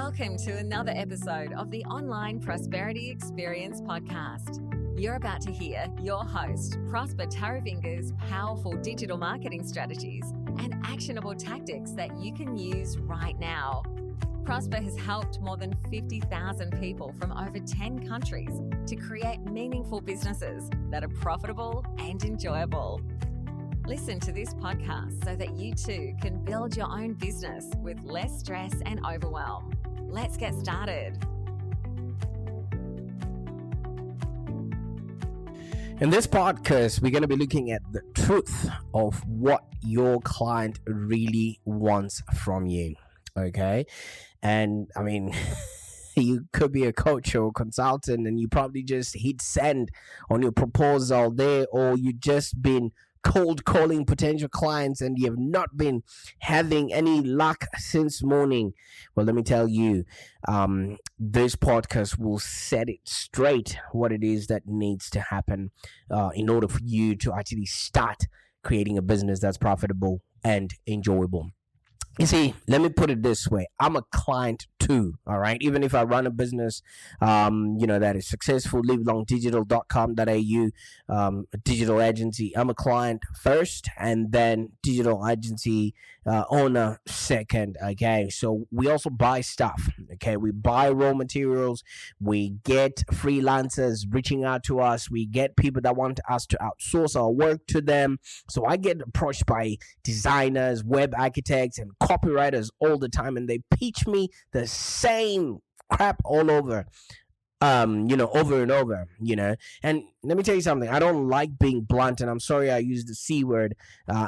Welcome to another episode of the Online Prosperity Experience podcast. You're about to hear your host, Prosper Taravinga's powerful digital marketing strategies and actionable tactics that you can use right now. Prosper has helped more than 50,000 people from over 10 countries to create meaningful businesses that are profitable and enjoyable. Listen to this podcast so that you too can build your own business with less stress and overwhelm. Let's get started. In this podcast, we're going to be looking at the truth of what your client really wants from you. Okay. And I mean, you could be a coach or a consultant and you probably just hit send on your proposal there, or you just been cold calling potential clients and you have not been having any luck since morning. Well, let me tell you, this podcast will set it straight what it is that needs to happen in order for you to actually start creating a business that's profitable and enjoyable. You see, let me put it this way. I'm a client too, all right? Even if I run a business, that is successful, livelongdigital.com.au, a digital agency. I'm a client first and then digital agency owner second, okay? So we also buy stuff, okay? We buy raw materials. We get freelancers reaching out to us. We get people that want us to outsource our work to them. So I get approached by designers, web architects, and copywriters all the time, and they pitch me the same crap all over, over and over, and let me tell you something. I don't like being blunt, and I'm sorry I used the C word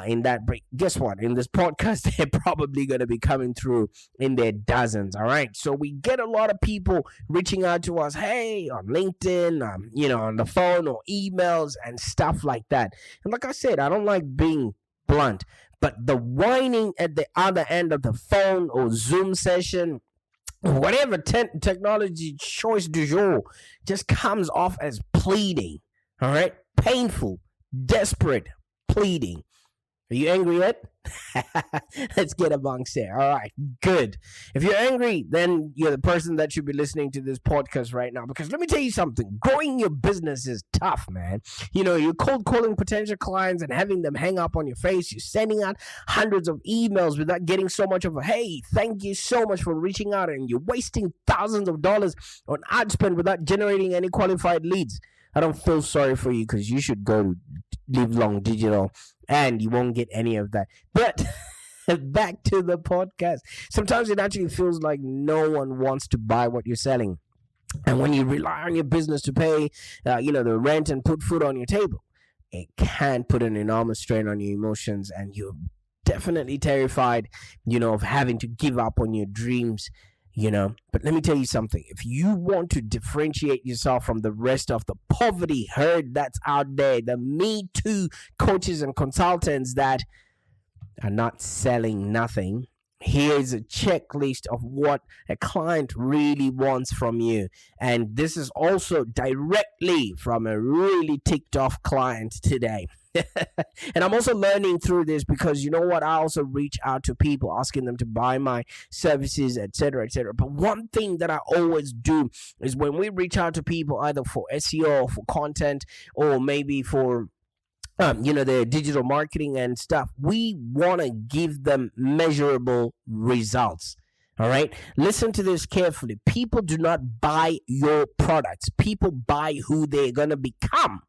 in that break. Guess what? In this podcast, they're probably going to be coming through in their dozens, all right? So we get a lot of people reaching out to us, hey, on LinkedIn, on the phone or emails and stuff like that. And like I said, I don't like being blunt, but the whining at the other end of the phone or Zoom session, whatever technology choice du jour, just comes off as pleading, all right? Painful, desperate pleading. Are you angry yet? Let's get amongst it. All right, good. If you're angry, then you're the person that should be listening to this podcast right now. Because let me tell you something. Growing your business is tough, man. You're cold calling potential clients and having them hang up on your face. You're sending out hundreds of emails without getting so much of a, hey, thank you so much for reaching out. And you're wasting thousands of dollars on ad spend without generating any qualified leads. I don't feel sorry for you because you should go to Live Long Digital and you won't get any of that. But back to the podcast. Sometimes it actually feels like no one wants to buy what you're selling. And when you rely on your business to pay, the rent and put food on your table, it can put an enormous strain on your emotions. And you're definitely terrified, of having to give up on your dreams. But let me tell you something. If you want to differentiate yourself from the rest of the poverty herd that's out there, the Me Too coaches and consultants that are not selling nothing, here's a checklist of what a client really wants from you. And this is also directly from a really ticked off client today. And I'm also learning through this because I also reach out to people asking them to buy my services, etc., etc. But one thing that I always do is when we reach out to people either for SEO, for content, or maybe for their digital marketing and stuff, we want to give them measurable results. All right, listen to this carefully. People do not buy your products. People buy who they're going to become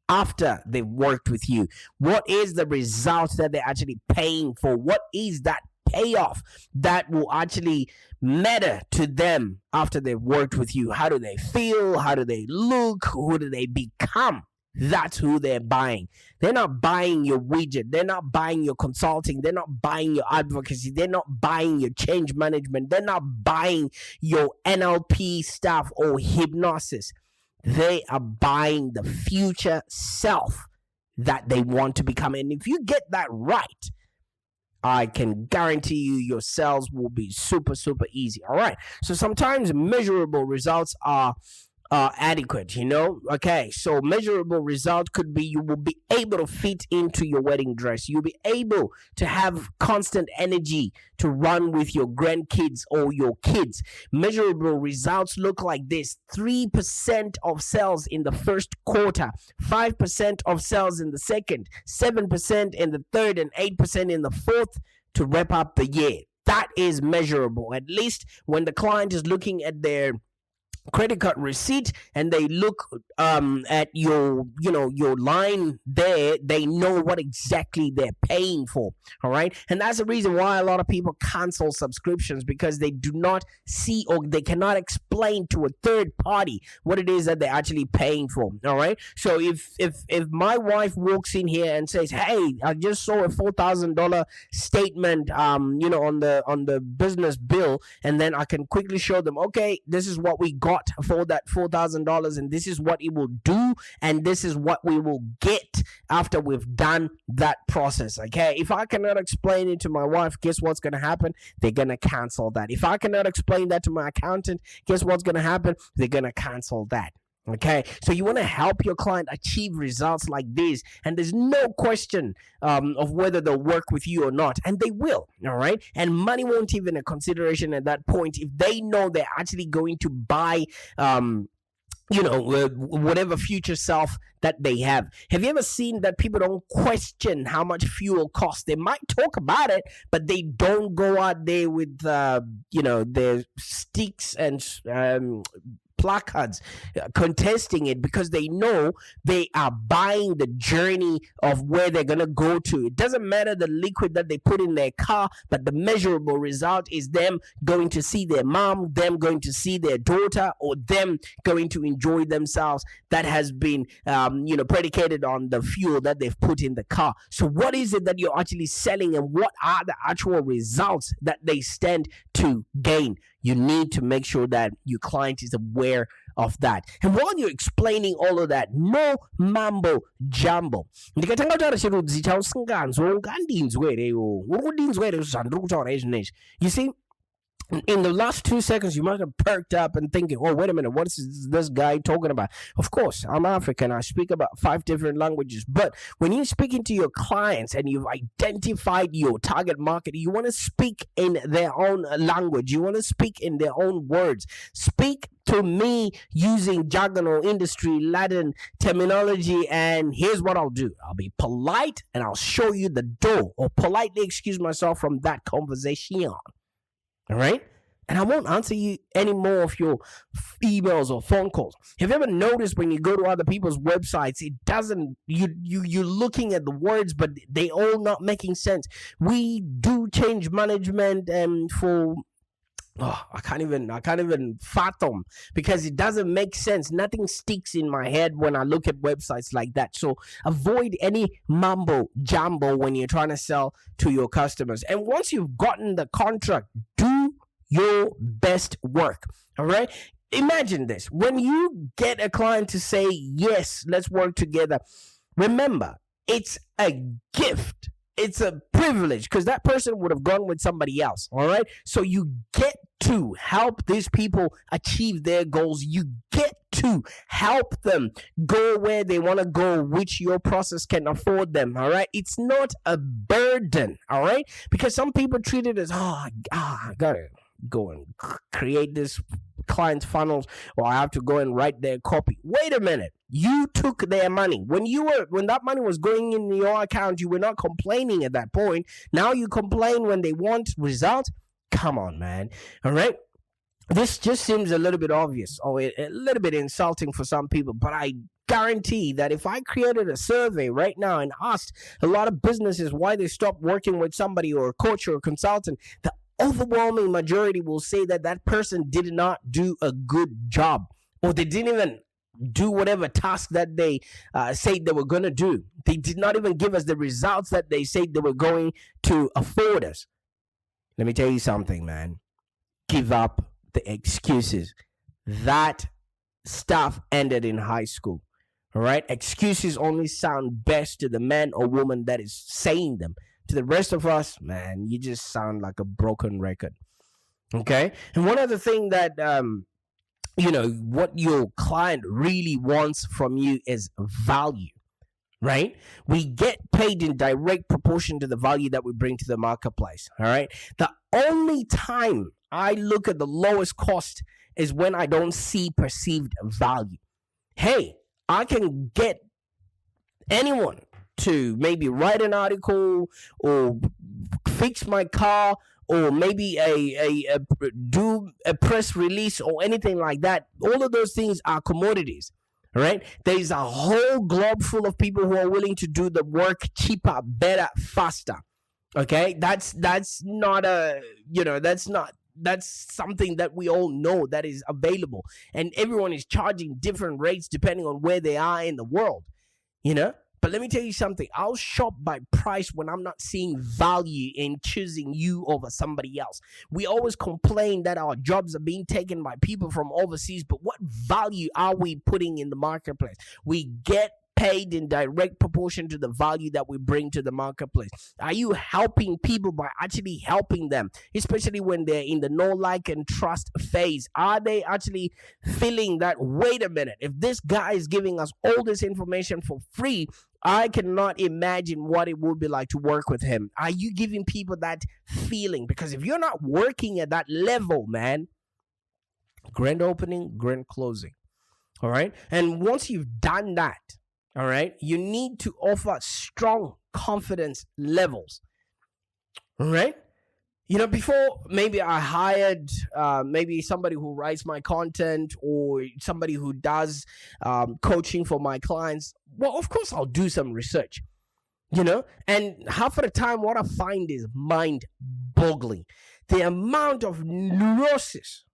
after they've worked with you. What is the result that they're actually paying for? What is that payoff that will actually matter to them after they've worked with you? How do they feel? How do they look? Who do they become? That's who they're buying. They're not buying your widget. They're not buying your consulting. They're not buying your advocacy. They're not buying your change management. They're not buying your NLP stuff or hypnosis. They are buying the future self that they want to become. And if you get that right, I can guarantee you your sales will be super, super easy. All right. So sometimes measurable results are adequate, okay. So measurable result could be you will be able to fit into your wedding dress, you'll be able to have constant energy to run with your grandkids or your kids. Measurable results look like this: 3% of sales in the first quarter, 5% of sales in the second, 7% in the third, and 8% in the fourth to wrap up the year. That is measurable. At least when the client is looking at their credit card receipt and they look at your line there, they know what exactly they're paying for. All right, and that's the reason why a lot of people cancel subscriptions, because they do not see, or they cannot explain to a third party what it is that they're actually paying for. All right, so if my wife walks in here and says, hey, I just saw a $4,000 statement on the business bill, and then I can quickly show them, okay, this is what we got for that $4,000, and this is what it will do, and this is what we will get after we've done that process. Okay, if I cannot explain it to my wife, guess what's going to happen? They're going to cancel that. If I cannot explain that to my accountant, guess what's going to happen? They're going to cancel that. Okay, so you want to help your client achieve results like this, and there's no question of whether they'll work with you or not, and they will. All right, and money won't even a consideration at that point if they know they're actually going to buy whatever future self that they have. Have you ever seen that people don't question how much fuel costs? They might talk about it, but they don't go out there with their sticks and placards contesting it, because they know they are buying the journey of where they're going to go to. It doesn't matter the liquid that they put in their car, but the measurable result is them going to see their mom, them going to see their daughter, or them going to enjoy themselves. That has been predicated on the fuel that they've put in the car. So what is it that you're actually selling, and what are the actual results that they stand to gain? You need to make sure that your client is aware of that. And while you're explaining all of that, no Mumbo-Jumbo. Ndikatanga kutaura chirudzi chausinganzwa ungandinzwa here yo. Uri kundinzwa here zvandiri kutaura izvinezvi. You see, in the last 2 seconds, you might have perked up and thinking, oh, wait a minute, what is this guy talking about? Of course, I'm African. I speak about 5 different languages. But when you're speaking to your clients and you've identified your target market, you want to speak in their own language. You want to speak in their own words. Speak to me using jargon or industry Latin terminology, and here's what I'll do. I'll be polite and I'll show you the door, or politely excuse myself from that conversation. All right? And I won't answer you any more of your emails or phone calls. Have you ever noticed when you go to other people's websites, it doesn't, you're looking at the words, but they all not making sense. We do change management for I can't even fathom, because it doesn't make sense. Nothing sticks in my head when I look at websites like that. So avoid any Mumbo-Jumbo when you're trying to sell to your customers. And once you've gotten the contract, do your best work. All right? Imagine this. When you get a client to say, yes, let's work together, remember, it's a gift. It's a privilege, because that person would have gone with somebody else. All right. So you get to help these people achieve their goals. You get to help them go where they want to go, which your process can afford them. All right. It's not a burden. All right. Because some people treat it as, I gotta go and create this client funnels, or I have to go and write their copy. Wait a minute. You took their money. When that money was going in your account, you were not complaining at that point. Now you complain when they want results. Come on, man. All right. This just seems a little bit obvious, or a little bit insulting for some people, but I guarantee that if I created a survey right now and asked a lot of businesses why they stopped working with somebody or a coach or a consultant, the overwhelming majority will say that that person did not do a good job, or they didn't even do whatever task that they said they were going to do. They did not even give us the results that they said they were going to afford us. Let me tell you something, man. Give up the excuses. That stuff ended in high school. All right? Excuses only sound best to the man or woman that is saying them. To the rest of us, man, you just sound like a broken record. Okay? And one other thing that what your client really wants from you is value, right? We get paid in direct proportion to the value that we bring to the marketplace. All right. The only time I look at the lowest cost is when I don't see perceived value. Hey, I can get anyone to maybe write an article or fix my car or maybe do a press release or anything like that. All of those things are commodities. Right? There's a whole globe full of people who are willing to do the work cheaper, better, faster. Okay, that's not that's something that we all know that is available, and everyone is charging different rates depending on where they are in the world. But let me tell you something. I'll shop by price when I'm not seeing value in choosing you over somebody else. We always complain that our jobs are being taken by people from overseas, but what value are we putting in the marketplace? We get paid in direct proportion to the value that we bring to the marketplace. Are you helping people by actually helping them, especially when they're in the know, like, and trust phase? Are they actually feeling that, wait a minute, if this guy is giving us all this information for free, I cannot imagine what it would be like to work with him? Are you giving people that feeling? Because if you're not working at that level, man, grand opening, grand closing. All right. And once you've done that, all right, you need to offer strong confidence levels. All right. Before maybe I hired maybe somebody who writes my content or somebody who does coaching for my clients. Well, of course, I'll do some research, and half of the time what I find is mind-boggling. The amount of neurosis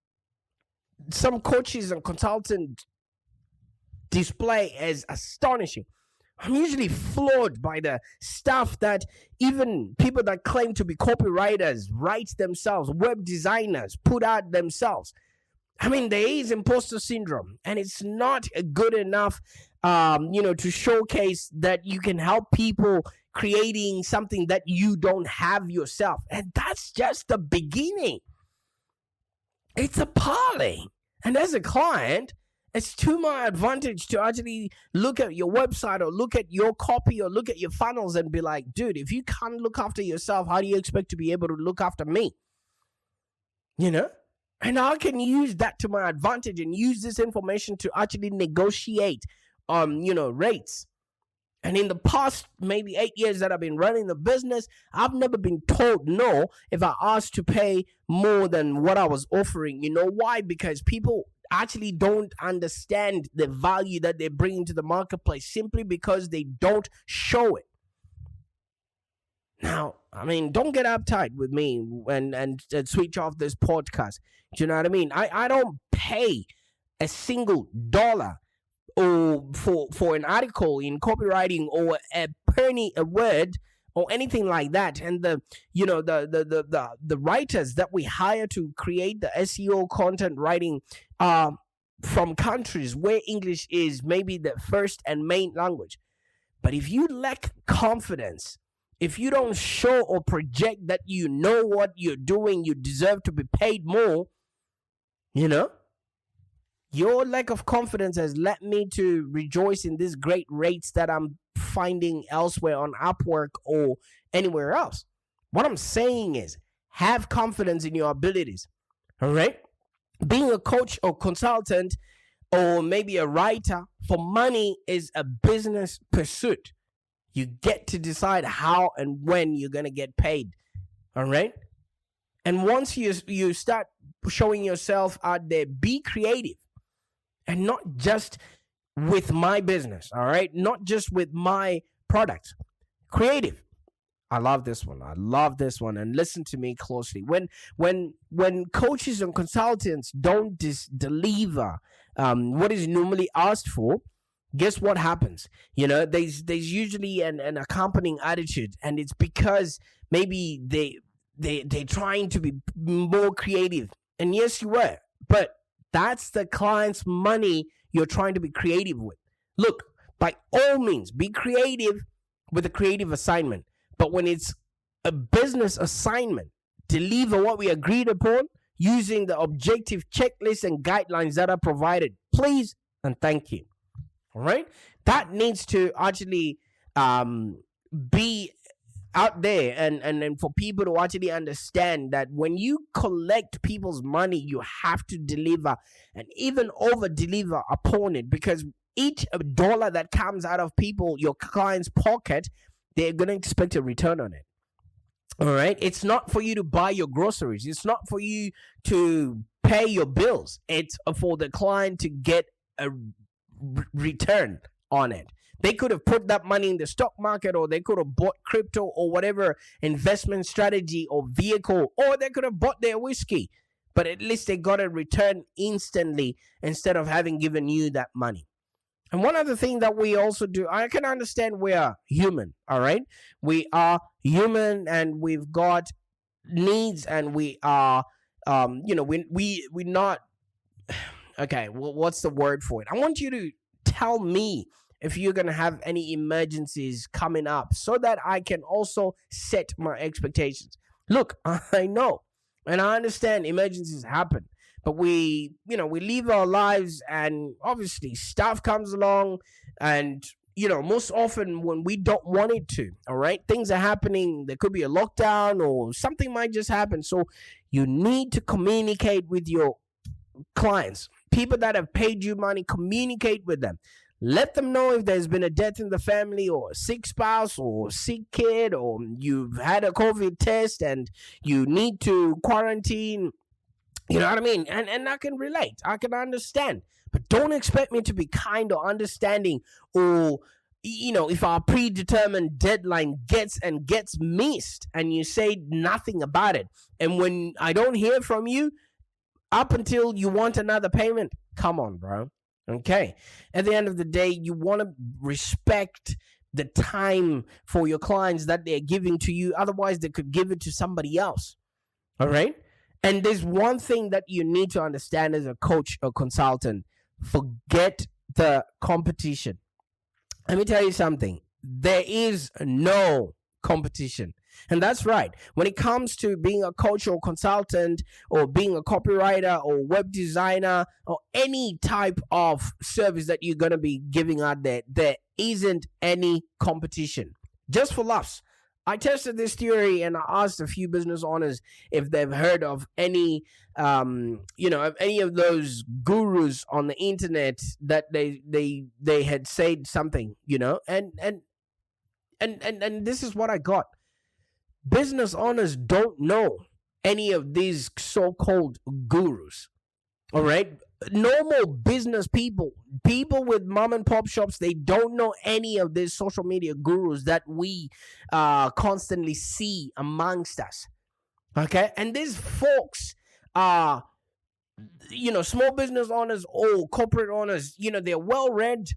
some coaches and consultants display is astonishing. I'm usually floored by the stuff that even people that claim to be copywriters write themselves, web designers put out themselves. I mean, there is imposter syndrome, and it's not good enough, to showcase that you can help people creating something that you don't have yourself. And that's just the beginning. It's appalling. And as a client, it's to my advantage to actually look at your website or look at your copy or look at your funnels and be like, dude, if you can't look after yourself, how do you expect to be able to look after me? And I can use that to my advantage and use this information to actually negotiate, rates. And in the past, maybe 8 years that I've been running the business, I've never been told no if I asked to pay more than what I was offering. You know why? Because people actually don't understand the value that they bring into the marketplace simply because they don't show it. Now, I mean, don't get uptight with me and switch off this podcast. Do you know what I mean? I don't pay a single dollar or for an article in copywriting or a penny a word or anything like that. And the writers that we hire to create the SEO content writing from countries where English is maybe the first and main language. But if you lack confidence, if you don't show or project that you know what you're doing, you deserve to be paid more, your lack of confidence has led me to rejoice in these great rates that I'm finding elsewhere on Upwork or anywhere else. What I'm saying is, have confidence in your abilities, all right? Being a coach or consultant or maybe a writer for money is a business pursuit. You get to decide how and when you're going to get paid, all right? And once you start showing yourself out there, be creative. And not just with my business, all right? Not just with my products. Creative. I love this one. And listen to me closely. When coaches and consultants don't deliver what is normally asked for, guess what happens? There's usually an accompanying attitude, and it's because maybe they're trying to be more creative. And yes, you were, but that's the client's money you're trying to be creative with. Look, by all means, be creative with a creative assignment. But when it's a business assignment, deliver what we agreed upon, using the objective checklists and guidelines that are provided. Please and thank you. All right? That needs to actually be out there, and for people to actually understand that when you collect people's money, you have to deliver and even over deliver upon it, because each dollar that comes out of your client's pocket, they're going to expect a return on it. All right? It's not for you to buy your groceries. It's not for you to pay your bills. It's for the client to get a return on it. They could have put that money in the stock market, or they could have bought crypto or whatever investment strategy or vehicle, or they could have bought their whiskey. But at least they got a return instantly instead of having given you that money. And one other thing that we also do, I can understand we are human, all right? We are human and we've got needs, and we are, we're not, okay, well, what's the word for it? I want you to tell me if you're going to have any emergencies coming up so that I can also set my expectations. Look, I know and I understand emergencies happen, but we live our lives, and obviously stuff comes along, and most often when we don't want it to, all right, things are happening. There could be a lockdown or something might just happen. So you need to communicate with your clients, people that have paid you money. Communicate with them. Let them know if there's been a death in the family, or a sick spouse, or a sick kid, or you've had a COVID test and you need to quarantine. You know what I mean? And I can relate. I can understand. But don't expect me to be kind or understanding, or if our predetermined deadline gets missed and you say nothing about it. And when I don't hear from you up until you want another payment, come on, bro. Okay. At the end of the day, you want to respect the time for your clients that they're giving to you. Otherwise, they could give it to somebody else. All right. And there's one thing that you need to understand as a coach or consultant. Forget the competition. Let me tell you something. There is no competition. And that's right. When it comes to being a coach or consultant, or being a copywriter or web designer, or any type of service that you're going to be giving out there isn't any competition. Just for laughs, I tested this theory and I asked a few business owners if they've heard of any, of any of those gurus on the internet that they had said something, and this is what I got. Business owners don't know any of these so-called gurus. All right. Normal business people with mom and pop shops, they don't know any of these social media gurus that we constantly see amongst us. Okay. And these folks are, small business owners or corporate owners, they're well read,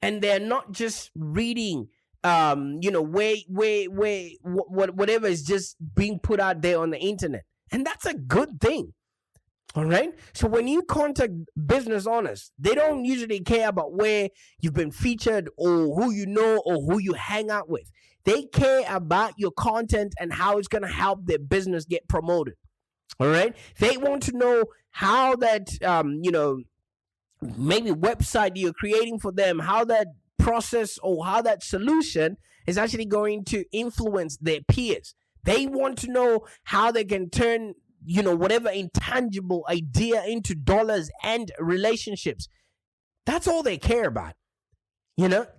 and they're not just reading whatever is just being put out there on the internet. And that's a good thing. All right. So when you contact business owners, they don't usually care about where you've been featured or who you know or who you hang out with. They care about your content and how it's going to help their business get promoted. All right. They want to know how that, maybe website you're creating for them, how that process or how that solution is actually going to influence their peers. They want to know how they can turn, whatever intangible idea into dollars and relationships. That's all they care about.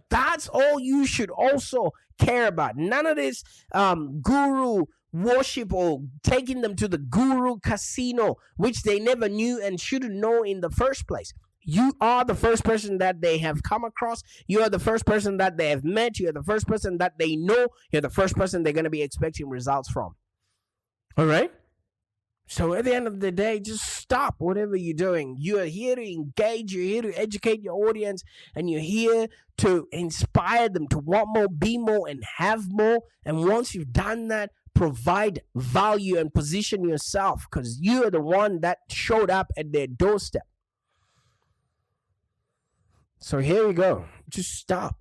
That's all you should also care about. None of this guru worship or taking them to the guru casino, which they never knew and shouldn't know in the first place. You are the first person that they have come across. You are the first person that they have met. You are the first person that they know. You're the first person they're going to be expecting results from. All right? So at the end of the day, just stop whatever you're doing. You are here to engage. You're here to educate your audience. And you're here to inspire them to want more, be more, and have more. And once you've done that, provide value and position yourself, because you are the one that showed up at their doorstep. So here we go. Just stop.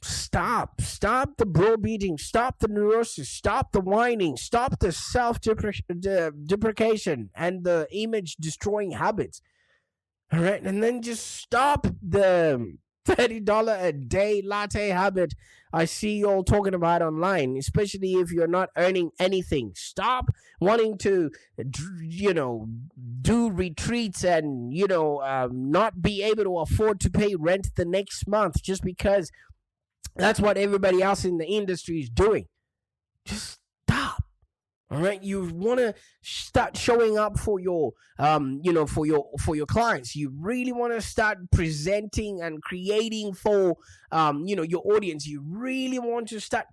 Stop the bro beating, stop the neurosis, stop the whining, stop the self-deprecation and the image destroying habits. All right, and then just stop the $30 a day latte habit I see you all talking about online, especially if you're not earning anything. Stop wanting to, do retreats and, not be able to afford to pay rent the next month just because that's what everybody else in the industry is doing. Just stop. All right, you want to start showing up for your, for your clients. You really want to start presenting and creating for, your audience. You really want to start,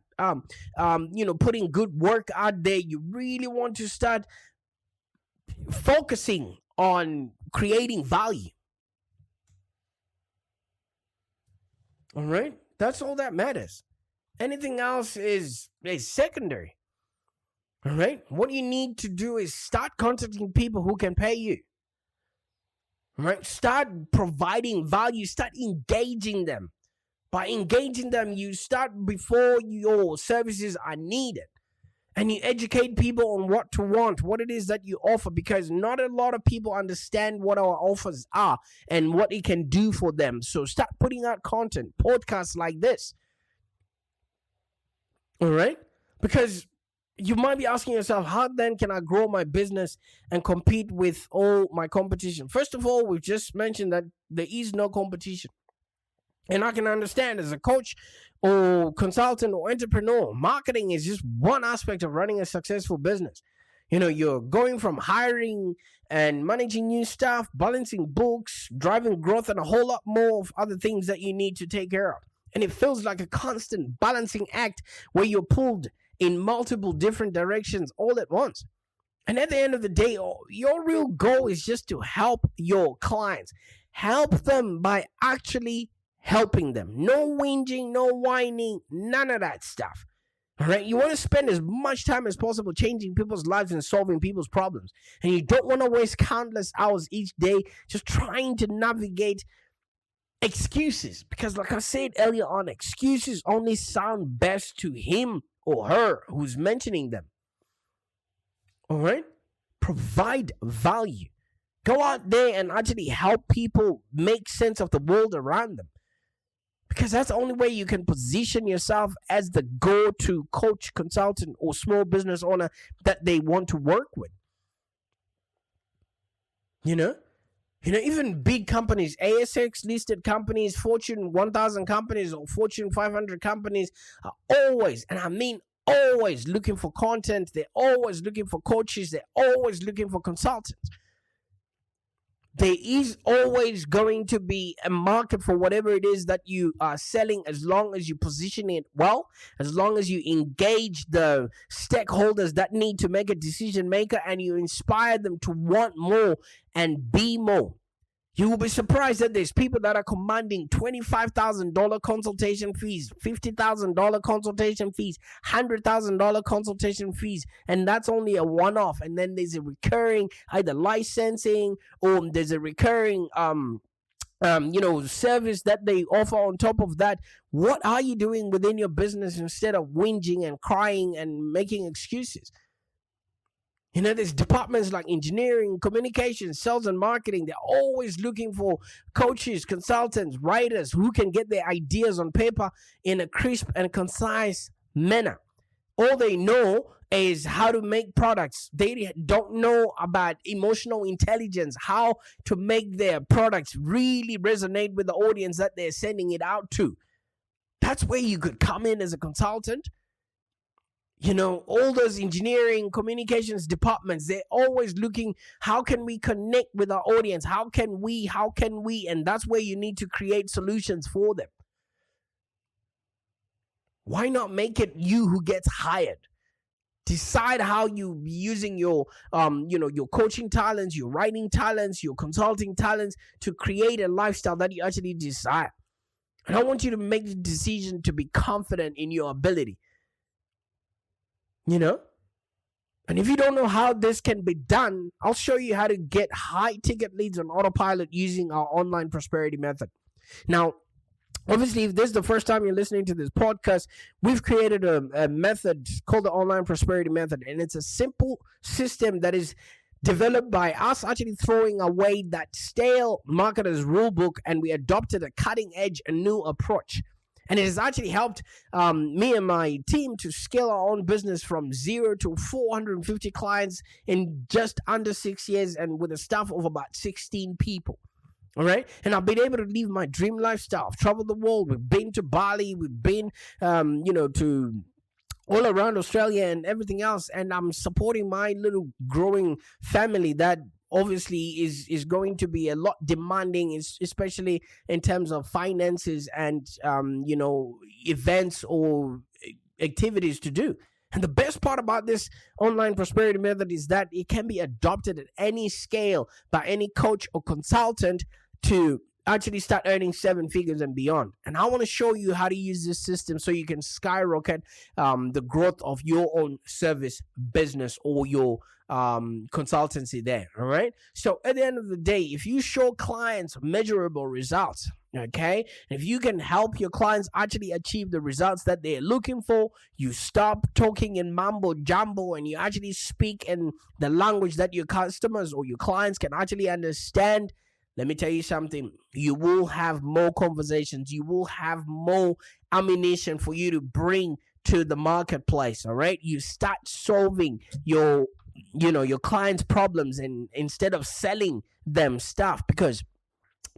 putting good work out there. You really want to start focusing on creating value. All right, that's all that matters. Anything else is secondary. All right. What you need to do is start contacting people who can pay you. All right. Start providing value. Start engaging them. By engaging them, you start before your services are needed. And you educate people on what to want, what it is that you offer, because not a lot of people understand what our offers are and what it can do for them. So start putting out content, podcasts like this. All right. Because you might be asking yourself, how then can I grow my business and compete with all my competition? First of all, we've just mentioned that there is no competition. And I can understand as a coach or consultant or entrepreneur, marketing is just one aspect of running a successful business. You're going from hiring and managing new staff, balancing books, driving growth, and a whole lot more of other things that you need to take care of. And it feels like a constant balancing act where you're pulled in multiple different directions all at once. And at the end of the day, your real goal is just to help your clients. Help them by actually helping them. No whinging, no whining, none of that stuff. All right? You want to spend as much time as possible changing people's lives and solving people's problems. And you don't want to waste countless hours each day just trying to navigate excuses. Because like I said earlier on, excuses only sound best to him or her who's mentioning them. All right? Provide value. Go out there and actually help people make sense of the world around them. Because that's the only way you can position yourself as the go-to coach, consultant, or small business owner that they want to work with. Even big companies, ASX listed companies, Fortune 1000 companies, or Fortune 500 companies are always, and I mean always, looking for content. They're always looking for coaches. They're always looking for consultants. There is always going to be a market for whatever it is that you are selling, as long as you position it well, as long as you engage the stakeholders that need to make a decision maker and you inspire them to want more and be more. You will be surprised that there's people that are commanding $25,000 consultation fees, $50,000 consultation fees, $100,000 consultation fees, and that's only a one-off. And then there's a recurring either licensing or there's a recurring service that they offer on top of that. What are you doing within your business instead of whinging and crying and making excuses? There's departments like engineering, communications, sales, and marketing. They're always looking for coaches, consultants, writers who can get their ideas on paper in a crisp and concise manner. All they know is how to make products. They don't know about emotional intelligence, how to make their products really resonate with the audience that they're sending it out to. That's where you could come in as a consultant. All those engineering, communications departments, they're always looking, how can we connect with our audience? How can we? And that's where you need to create solutions for them. Why not make it you who gets hired? Decide how you be using your coaching talents, your writing talents, your consulting talents to create a lifestyle that you actually desire. And I want you to make the decision to be confident in your ability. And if you don't know how this can be done, I'll show you how to get high ticket leads on autopilot using our online prosperity method. Now, Obviously, if this is the first time you're listening to this podcast, we've created a method called the Online Prosperity Method, and it's a simple system that is developed by us actually throwing away that stale marketer's rule book, and we adopted a cutting edge, a new approach. And it has actually helped me and my team to scale our own business from 0 to 450 clients in just under 6 years, and with a staff of about 16 people. All right. And I've been able to live my dream lifestyle. I've traveled the world. We've been to Bali. We've been, to all around Australia and everything else. And I'm supporting my little growing family that obviously is going to be a lot demanding, especially in terms of finances and, events or activities to do. And the best part about this online prosperity method is that it can be adopted at any scale by any coach or consultant to actually start earning 7 figures and beyond. And I want to show you how to use this system so you can skyrocket the growth of your own service business or your consultancy there. All right. So at the end of the day, if you show clients measurable results, okay, if you can help your clients actually achieve the results that they're looking for, you stop talking in Mumbo-Jumbo and you actually speak in the language that your customers or your clients can actually understand. Let me tell you something. You will have more conversations. You will have more ammunition for you to bring to the marketplace. All right. You start solving your clients' problems, and instead of selling them stuff, because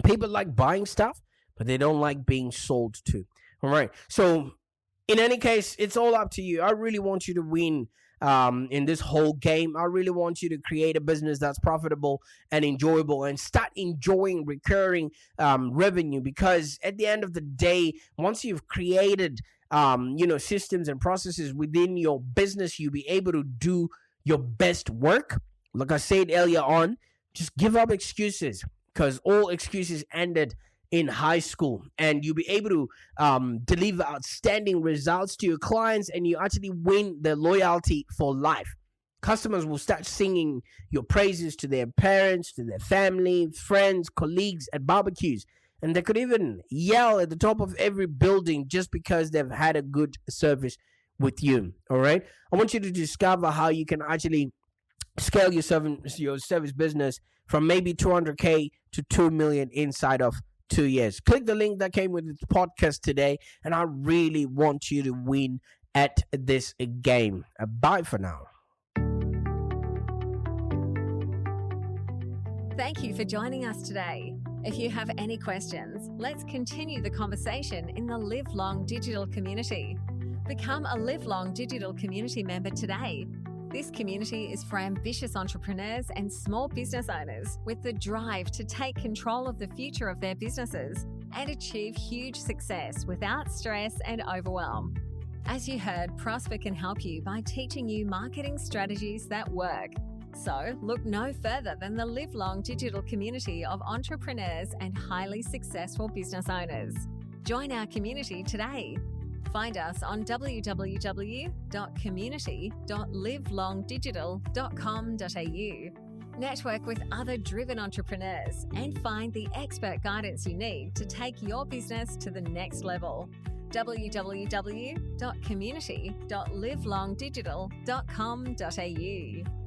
people like buying stuff, but they don't like being sold to. All right. So in any case, it's all up to you. I really want you to win in this whole game. I really want you to create a business that's profitable and enjoyable, and start enjoying recurring revenue, because at the end of the day, once you've created systems and processes within your business, you'll be able to do your best work. Like I said earlier on, just give up excuses, because all excuses ended in high school, and you'll be able to deliver outstanding results to your clients, and you actually win their loyalty for life. Customers will start singing your praises to their parents, to their family, friends, colleagues at barbecues, and they could even yell at the top of every building just because they've had a good service with you. All right. I want you to discover how you can actually scale your service business from maybe 200K to 2 million inside of 2 years. Click the link that came with the podcast today, and I really want you to win at this game. Bye for now. Thank you for joining us today. If you have any questions, let's continue the conversation in the Live Long Digital community. Become a Live Long Digital community member today. This community is for ambitious entrepreneurs and small business owners with the drive to take control of the future of their businesses and achieve huge success without stress and overwhelm. As you heard, Prosper can help you by teaching you marketing strategies that work. So look no further than the Live Long Digital community of entrepreneurs and highly successful business owners. Join our community today. Find us on www.community.livelongdigital.com.au. Network with other driven entrepreneurs and find the expert guidance you need to take your business to the next level. www.community.livelongdigital.com.au.